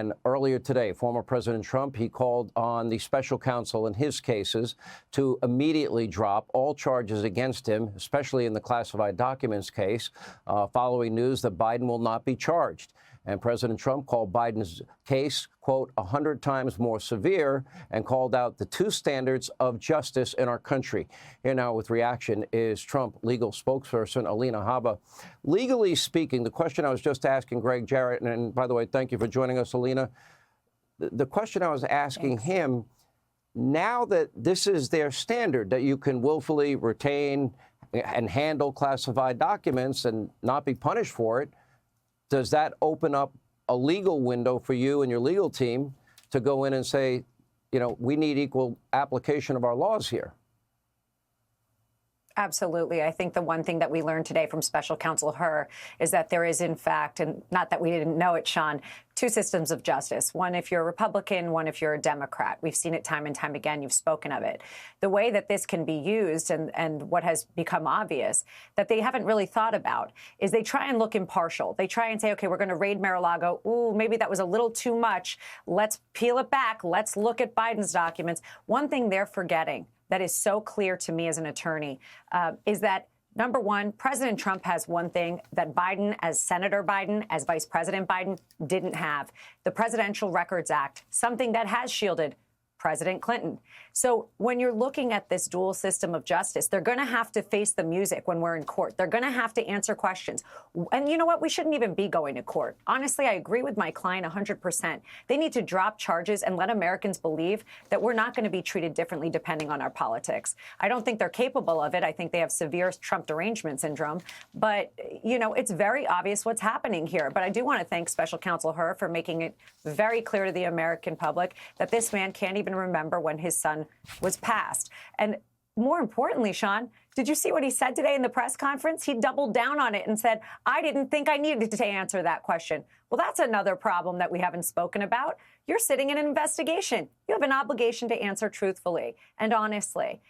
And earlier today, former President Trump, he called on the special counsel in his cases to immediately drop all charges against him, especially in the classified documents case, following news that Biden will not be charged. And President Trump called Biden's case, quote, 100 times more severe, and called out the two standards of justice in our country. Here now with reaction is Trump legal spokesperson Alina Habba. Legally speaking, the question I was just asking Greg Jarrett, and by the way, thank you for joining us, Alina. The question I was asking him, now that this is their standard, that you can willfully retain and handle classified documents and not be punished for it, does that open up a legal window for you and your legal team to go in and say, you know, we need equal application of our laws here? Absolutely. I think the one thing that we learned today from Special Counsel Hur is that there is, in fact, and not that we didn't know it, Sean, two systems of justice. One if you're a Republican, one if you're a Democrat. We've seen it time and time again. You've spoken of it. The way that this can be used and what has become obvious that they haven't really thought about is they try and look impartial. They try and say, OK, we're going to raid Mar-a-Lago. Ooh, maybe that was a little too much. Let's peel it back. Let's look at Biden's documents. One thing they're forgetting that is so clear to me as an attorney is that, number one, President Trump has one thing that Biden, as Senator Biden, as Vice President Biden, didn't have: the Presidential Records Act, something that has shielded President Clinton. So when you're looking at this dual system of justice, they're going to have to face the music when we're in court. They're going to have to answer questions. And you know what? We shouldn't even be going to court. Honestly, I agree with my client 100%. They need to drop charges and let Americans believe that we're not going to be treated differently depending on our politics. I don't think they're capable of it. I think they have severe Trump derangement syndrome. But, you know, it's very obvious what's happening here. But I do want to thank Special Counsel Hur for making it very clear to the American public that this man can't even remember when his son was passed. And more importantly, Sean, did you see what he said today in the press conference? He doubled down on it and said, I didn't think I needed to answer that question. Well, that's another problem that we haven't spoken about. You're sitting in an investigation. You have an obligation to answer truthfully and honestly.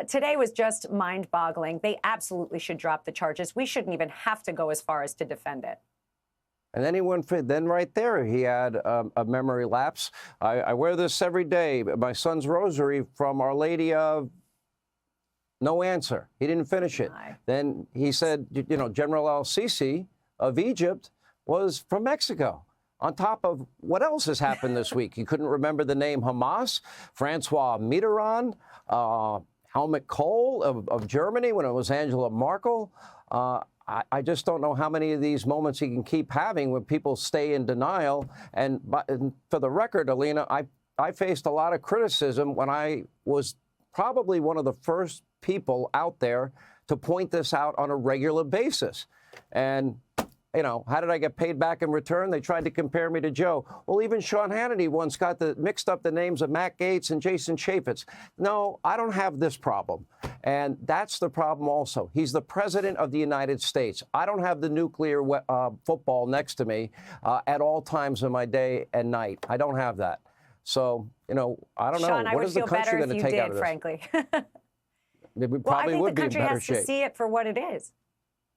Today was just mind-boggling. They absolutely should drop the charges. We shouldn't even have to go as far as to defend it. And then he went for, then right there, he had a memory lapse. I wear this every day, my son's rosary from Our Lady of no answer. He didn't finish it. Then he said, you know, General al-Sisi of Egypt was from Mexico. On top of what else has happened this week? He couldn't remember the name Hamas, Francois Mitterrand, Helmut Kohl of Germany when it was Angela Merkel. I just don't know how many of these moments he can keep having when people stay in denial. And for the record, Alina, I faced a lot of criticism when I was probably one of the first people out there to point this out on a regular basis. And, you know, how did I get paid back in return? They tried to compare me to Joe. Well, even Sean Hannity once got mixed up the names of Matt Gaetz and Jason Chaffetz. No, I don't have this problem. And that's the problem also. He's the president of the United States. I don't have the nuclear football next to me at all times of my day and night. I don't have that. So, you know, I don't know. Sean, what is the country going to take out of this? Frankly. We probably would be in better shape. Well, I think the country has to see it for what it is.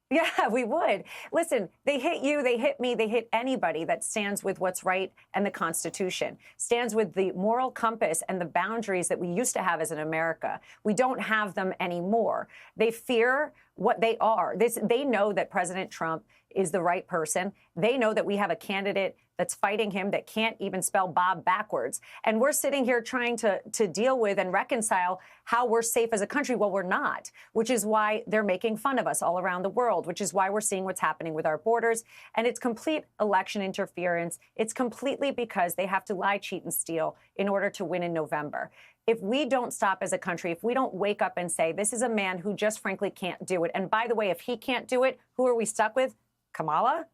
Yeah, we would. Listen, they hit you, they hit me, they hit anybody that stands with what's right and the Constitution, stands with the moral compass and the boundaries that we used to have as an America. We don't have them anymore. They fear what they are. They know that President Trump is the right person. They know that we have a candidate that's fighting him that can't even spell Bob backwards. And we're sitting here trying to deal with and reconcile how we're safe as a country. Well, we're not, which is why they're making fun of us all around the world, which is why we're seeing what's happening with our borders. And it's complete election interference. It's completely because they have to lie, cheat, and steal in order to win in November. If we don't stop as a country, if we don't wake up and say, this is a man who just frankly can't do it. And by the way, if he can't do it, who are we stuck with? Kamala?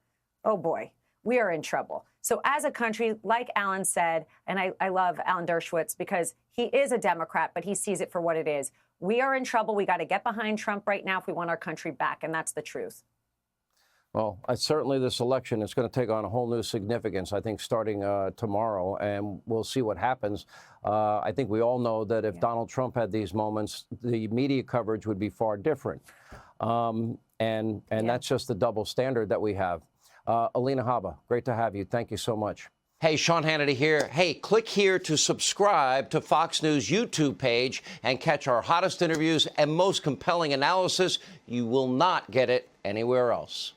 Oh, boy, we are in trouble. So as a country, like Alan said, and I love Alan Dershowitz because he is a Democrat, but he sees it for what it is. We are in trouble. We got to get behind Trump right now if we want our country back. And that's the truth. Well, certainly this election is going to take on a whole new significance, I think, starting tomorrow, and we'll see what happens. I think we all know that if Donald Trump had these moments, the media coverage would be far different. And that's just the double standard that we have. Alina Habba, great to have you. Thank you so much. Hey, Sean Hannity here. Hey, click here to subscribe to Fox News YouTube page and catch our hottest interviews and most compelling analysis. You will not get it anywhere else.